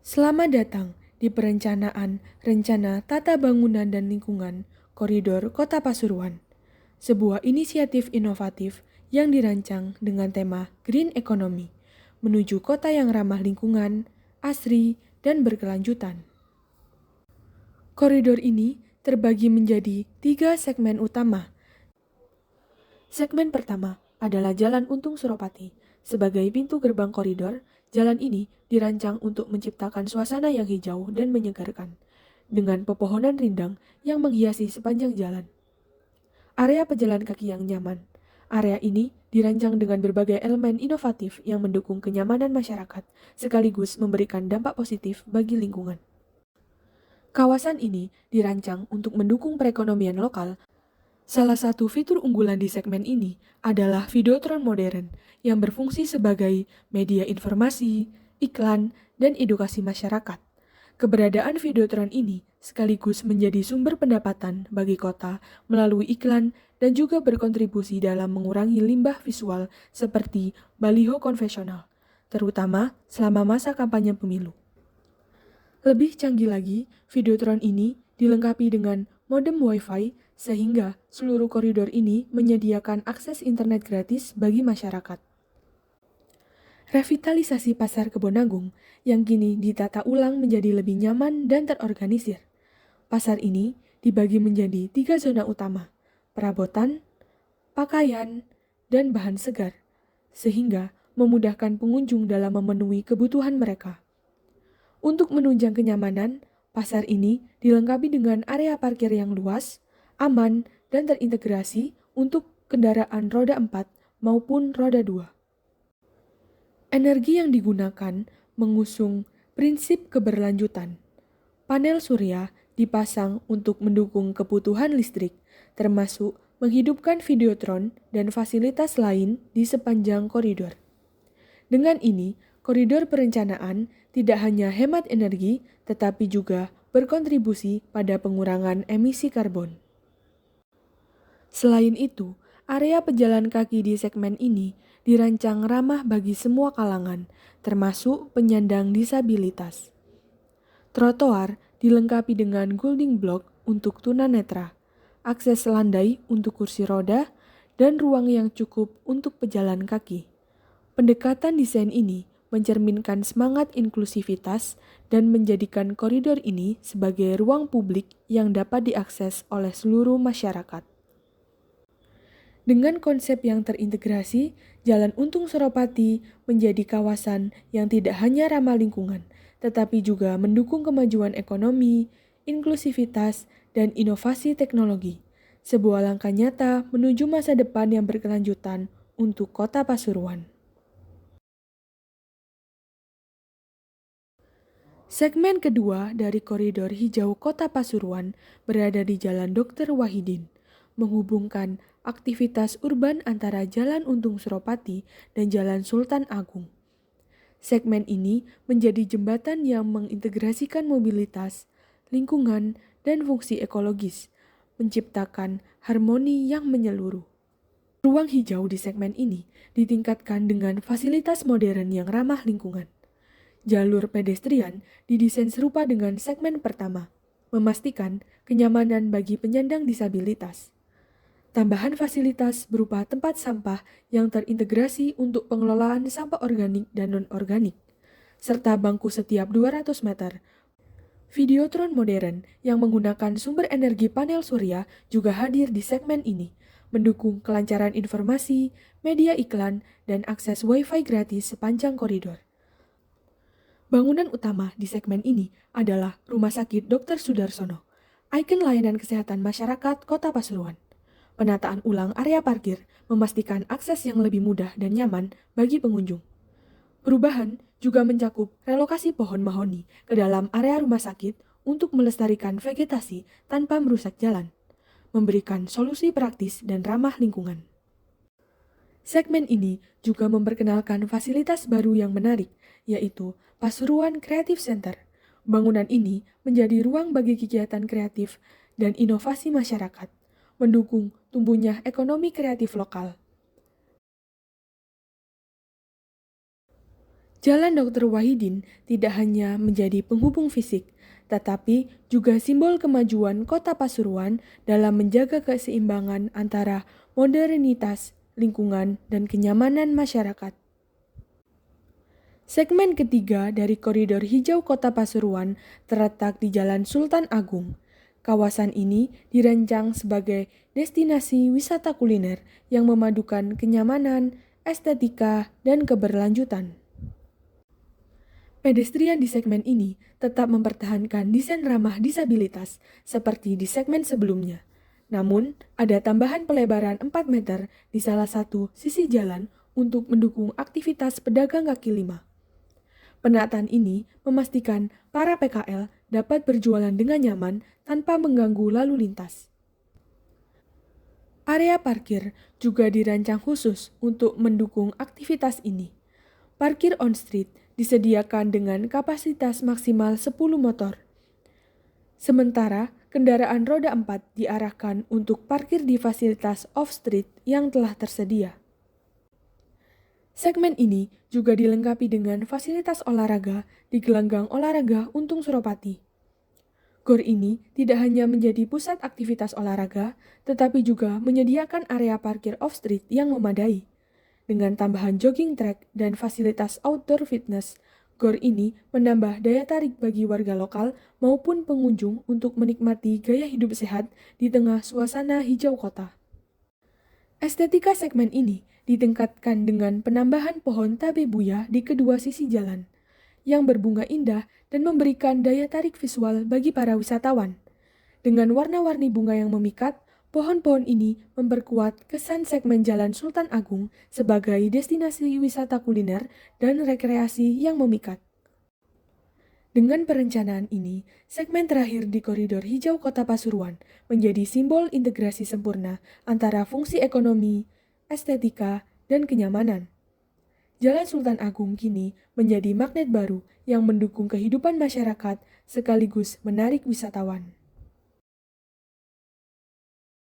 Selamat datang di perencanaan Rencana Tata Bangunan dan Lingkungan Koridor Kota Pasuruan, sebuah inisiatif inovatif yang dirancang dengan tema Green Economy, menuju kota yang ramah lingkungan, asri, dan berkelanjutan. Koridor ini terbagi menjadi 3 segmen utama. Segmen pertama adalah Jalan Untung Suropati. Sebagai pintu gerbang koridor, jalan ini dirancang untuk menciptakan suasana yang hijau dan menyegarkan, dengan pepohonan rindang yang menghiasi sepanjang jalan. Area pejalan kaki yang nyaman. Area ini dirancang dengan berbagai elemen inovatif yang mendukung kenyamanan masyarakat, sekaligus memberikan dampak positif bagi lingkungan. Kawasan ini dirancang untuk mendukung perekonomian lokal. Salah satu fitur unggulan di segmen ini adalah Videotron modern yang berfungsi sebagai media informasi, iklan, dan edukasi masyarakat. Keberadaan Videotron ini sekaligus menjadi sumber pendapatan bagi kota melalui iklan dan juga berkontribusi dalam mengurangi limbah visual seperti baliho konvensional, terutama selama masa kampanye pemilu. Lebih canggih lagi, Videotron ini dilengkapi dengan modem Wi-Fi sehingga seluruh koridor ini menyediakan akses internet gratis bagi masyarakat. Revitalisasi Pasar Kebonagung yang kini ditata ulang menjadi lebih nyaman dan terorganisir. Pasar ini dibagi menjadi 3 zona utama, perabotan, pakaian, dan bahan segar, sehingga memudahkan pengunjung dalam memenuhi kebutuhan mereka. Untuk menunjang kenyamanan, pasar ini dilengkapi dengan area parkir yang luas, aman, dan terintegrasi untuk kendaraan roda 4 maupun roda 2. Energi yang digunakan mengusung prinsip keberlanjutan. Panel surya dipasang untuk mendukung kebutuhan listrik, termasuk menghidupkan Videotron dan fasilitas lain di sepanjang koridor. Dengan ini, koridor perencanaan tidak hanya hemat energi, tetapi juga berkontribusi pada pengurangan emisi karbon. Selain itu, area pejalan kaki di segmen ini dirancang ramah bagi semua kalangan, termasuk penyandang disabilitas. Trotoar dilengkapi dengan guiding block untuk tunanetra, akses landai untuk kursi roda, dan ruang yang cukup untuk pejalan kaki. Pendekatan desain ini mencerminkan semangat inklusivitas dan menjadikan koridor ini sebagai ruang publik yang dapat diakses oleh seluruh masyarakat. Dengan konsep yang terintegrasi, Jalan Untung Suropati menjadi kawasan yang tidak hanya ramah lingkungan, tetapi juga mendukung kemajuan ekonomi, inklusivitas, dan inovasi teknologi. Sebuah langkah nyata menuju masa depan yang berkelanjutan untuk Kota Pasuruan. Segmen kedua dari koridor hijau Kota Pasuruan berada di Jalan Dr. Wahidin, menghubungkan aktivitas urban antara Jalan Untung Suropati dan Jalan Sultan Agung. Segmen ini menjadi jembatan yang mengintegrasikan mobilitas, lingkungan, dan fungsi ekologis, menciptakan harmoni yang menyeluruh. Ruang hijau di segmen ini ditingkatkan dengan fasilitas modern yang ramah lingkungan. Jalur pedestrian didesain serupa dengan segmen pertama, memastikan kenyamanan bagi penyandang disabilitas. Tambahan fasilitas berupa tempat sampah yang terintegrasi untuk pengelolaan sampah organik dan non-organik, serta bangku setiap 200 meter. Videotron modern yang menggunakan sumber energi panel surya juga hadir di segmen ini, mendukung kelancaran informasi, media iklan, dan akses Wi-Fi gratis sepanjang koridor. Bangunan utama di segmen ini adalah Rumah Sakit Dr. Sudarsono, ikon layanan kesehatan masyarakat Kota Pasuruan. Penataan ulang area parkir memastikan akses yang lebih mudah dan nyaman bagi pengunjung. Perubahan juga mencakup relokasi pohon mahoni ke dalam area rumah sakit untuk melestarikan vegetasi tanpa merusak jalan, memberikan solusi praktis dan ramah lingkungan. Segmen ini juga memperkenalkan fasilitas baru yang menarik, yaitu Pasuruan Creative Center. Bangunan ini menjadi ruang bagi kegiatan kreatif dan inovasi masyarakat, mendukung tumbuhnya ekonomi kreatif lokal. Jalan Dr. Wahidin tidak hanya menjadi penghubung fisik, tetapi juga simbol kemajuan kota Pasuruan dalam menjaga keseimbangan antara modernitas, lingkungan, dan kenyamanan masyarakat. Segmen ketiga dari koridor hijau kota Pasuruan terletak di Jalan Sultan Agung. Kawasan ini dirancang sebagai destinasi wisata kuliner yang memadukan kenyamanan, estetika, dan keberlanjutan. Pedestrian di segmen ini tetap mempertahankan desain ramah disabilitas seperti di segmen sebelumnya. Namun, ada tambahan pelebaran 4 meter di salah satu sisi jalan untuk mendukung aktivitas pedagang kaki lima. Penataan ini memastikan para PKL dapat berjualan dengan nyaman tanpa mengganggu lalu lintas. Area parkir juga dirancang khusus untuk mendukung aktivitas ini. Parkir on-street disediakan dengan kapasitas maksimal 10 motor. Sementara kendaraan roda 4 diarahkan untuk parkir di fasilitas off-street yang telah tersedia. Segmen ini juga dilengkapi dengan fasilitas olahraga di gelanggang olahraga Untung Suropati. GOR ini tidak hanya menjadi pusat aktivitas olahraga, tetapi juga menyediakan area parkir off-street yang memadai. Dengan tambahan jogging track dan fasilitas outdoor fitness, GOR ini menambah daya tarik bagi warga lokal maupun pengunjung untuk menikmati gaya hidup sehat di tengah suasana hijau kota. Estetika segmen ini ditingkatkan dengan penambahan pohon tabebuya di kedua sisi jalan, yang berbunga indah dan memberikan daya tarik visual bagi para wisatawan. Dengan warna-warni bunga yang memikat, pohon-pohon ini memperkuat kesan segmen Jalan Sultan Agung sebagai destinasi wisata kuliner dan rekreasi yang memikat. Dengan perencanaan ini, segmen terakhir di koridor hijau kota Pasuruan menjadi simbol integrasi sempurna antara fungsi ekonomi, estetika, dan kenyamanan. Jalan Sultan Agung kini menjadi magnet baru yang mendukung kehidupan masyarakat sekaligus menarik wisatawan.